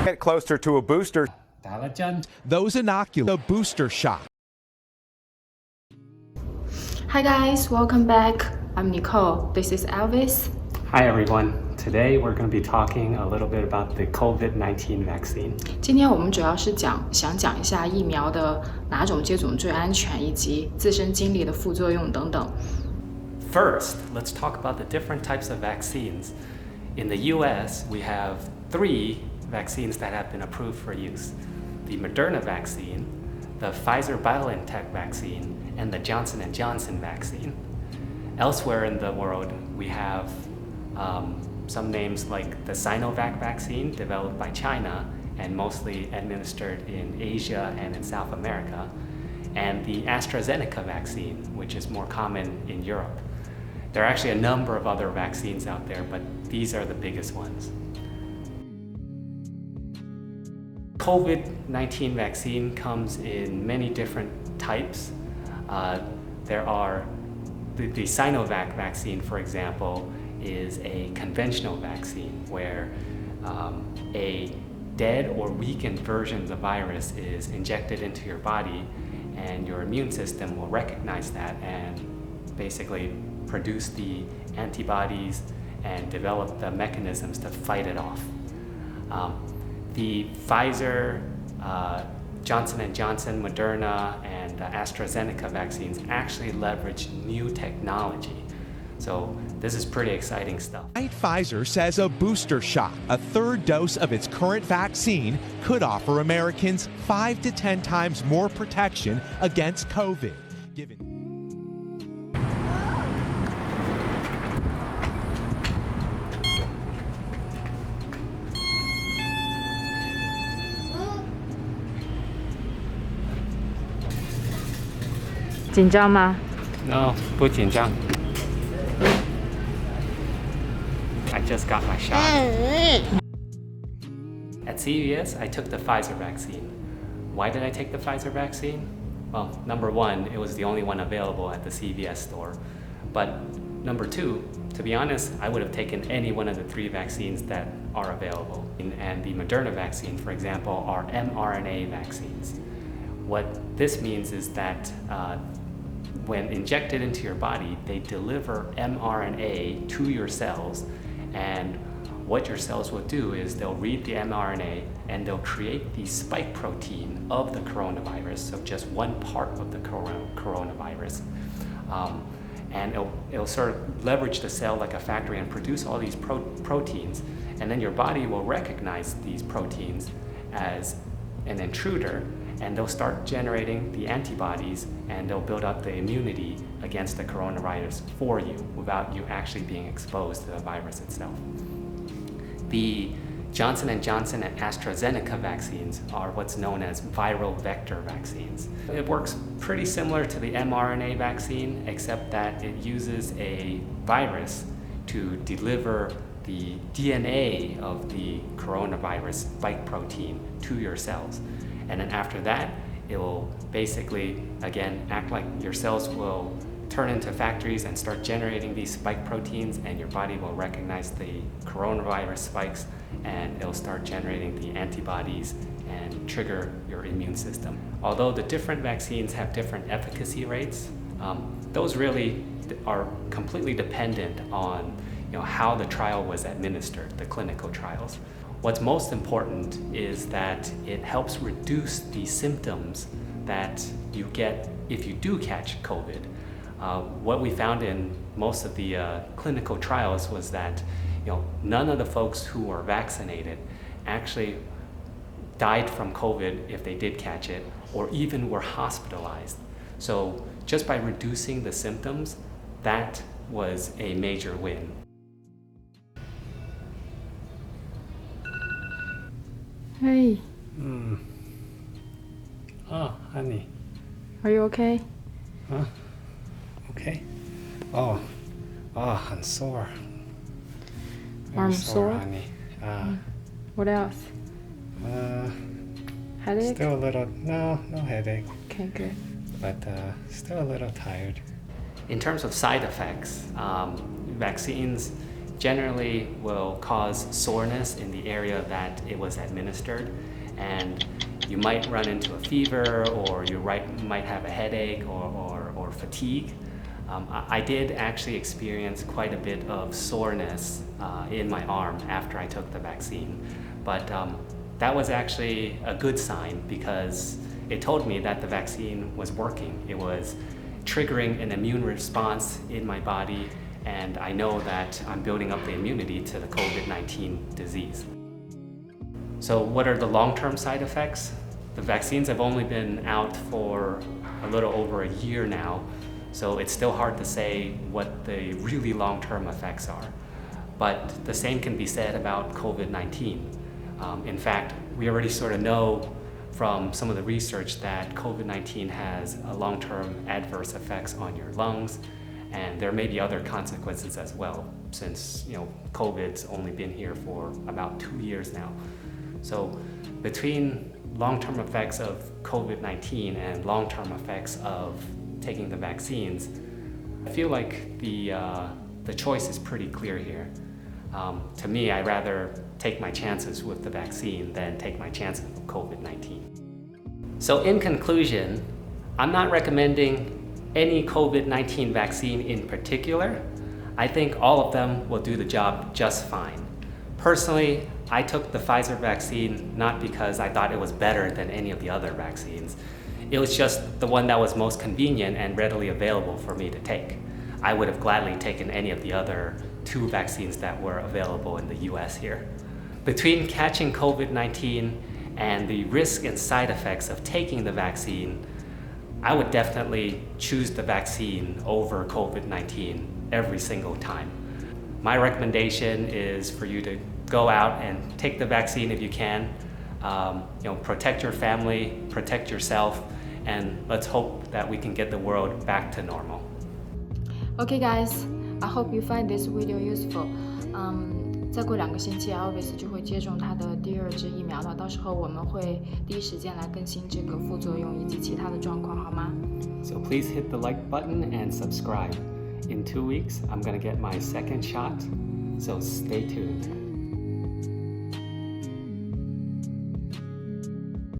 Get closer to a booster. Those inoculate a booster shot. Hi guys, welcome back. I'm Nicole. This is Elvis. Hi everyone. Today we're going to be talking a little bit about the COVID-19 vaccine. 今天我们主要是想讲一下疫苗的哪种接种最安全，以及自身经历的副作用等等。First, let's talk about the different types of vaccines. In the US, we have 3 vaccines that have been approved for use. The Moderna vaccine, the Pfizer vaccine, and the Johnson & Johnson vaccine. Elsewhere in the world, we have some names like the Sinovac vaccine developed by China and mostly administered in Asia and in South America, and the AstraZeneca vaccine, which is more common in Europe. There are actually a number of other vaccines out there, but these are the biggest ones. COVID-19 vaccine comes in many different types. There are the Sinovac vaccine, for example, is a conventional vaccine where a dead or weakened version of the virus is injected into your body, and your immune system will recognize that and basically produce the antibodies and develop the mechanisms to fight it off. The Pfizer, Johnson & Johnson, Moderna, and AstraZeneca vaccines actually leverage new technology. So this is pretty exciting stuff. Pfizer says a booster shot, a third dose of its current vaccine, could offer Americans 5 to 10 times more protection against COVID. No, 不紧张. I just got my shot. At CVS, I took the Pfizer vaccine. Why did I take the Pfizer vaccine? Well, number one, it was the only one available at the CVS store. But number two, to be honest, I would have taken any one of the 3 vaccines that are available. And the Moderna vaccine, for example, are mRNA vaccines. What this means is that when injected into your body, they deliver mRNA to your cells, and what your cells will do is they'll read the mRNA and they'll create the spike protein of the coronavirus, so just one part of the coronavirus. And it'll sort of leverage the cell like a factory and produce all these proteins, and then your body will recognize these proteins as an intruder, and they'll start generating the antibodies, and they'll build up the immunity against the coronavirus for you without you actually being exposed to the virus itself. The Johnson & Johnson and AstraZeneca vaccines are what's known as viral vector vaccines. It works pretty similar to the mRNA vaccine, except that it uses a virus to deliver the DNA of the coronavirus spike protein to your cells. And then after that, it will basically, again, act like your cells will turn into factories and start generating these spike proteins, and your body will recognize the coronavirus spikes, and it'll start generating the antibodies and trigger your immune system. Although the different vaccines have different efficacy rates, those really are completely dependent on how the trial was administered, the clinical trials. What's most important is that it helps reduce the symptoms that you get if you do catch COVID. What we found in most of the clinical trials was that none of the folks who were vaccinated actually died from COVID if they did catch it, or even were hospitalized. So just by reducing the symptoms, that was a major win. Hey. Oh, honey. Are you okay? Huh? Okay. Oh, I'm sore. Arm sore? Honey. What else? Headache? Still a little, no headache. Okay, good. But still a little tired. In terms of side effects, vaccines generally will cause soreness in the area that it was administered, and you might run into a fever, or you might have a headache or fatigue. I did actually experience quite a bit of soreness in my arm after I took the vaccine, but that was actually a good sign because it told me that the vaccine was working. It was triggering an immune response in my body, and I know that I'm building up the immunity to the COVID-19 disease. So what are the long-term side effects? The vaccines have only been out for a little over a year now, so it's still hard to say what the really long-term effects are. But the same can be said about COVID-19. In fact, we already sort of know from some of the research that COVID-19 has long-term adverse effects on your lungs, and there may be other consequences as well, since COVID's only been here for about 2 years now. So between long-term effects of COVID-19 and long-term effects of taking the vaccines, I feel like the choice is pretty clear here. To me, I'd rather take my chances with the vaccine than take my chances with COVID-19. So in conclusion, I'm not recommending any COVID-19 vaccine in particular. I think all of them will do the job just fine. Personally, I took the Pfizer vaccine not because I thought it was better than any of the other vaccines. It was just the one that was most convenient and readily available for me to take. I would have gladly taken any of the other 2 vaccines that were available in the US here. Between catching COVID-19 and the risk and side effects of taking the vaccine, I would definitely choose the vaccine over COVID-19 every single time. My recommendation is for you to go out and take the vaccine if you can. Protect your family, protect yourself, and let's hope that we can get the world back to normal. Okay, guys, I hope you find this video useful. 再过2个星期 Elvis 就会接种他的第2支疫苗了，到时候我们会第一时间来更新这个副作用以及其他的状况，好吗？ So please hit the like button and subscribe. In 2 weeks, I'm gonna get my second shot, so stay tuned.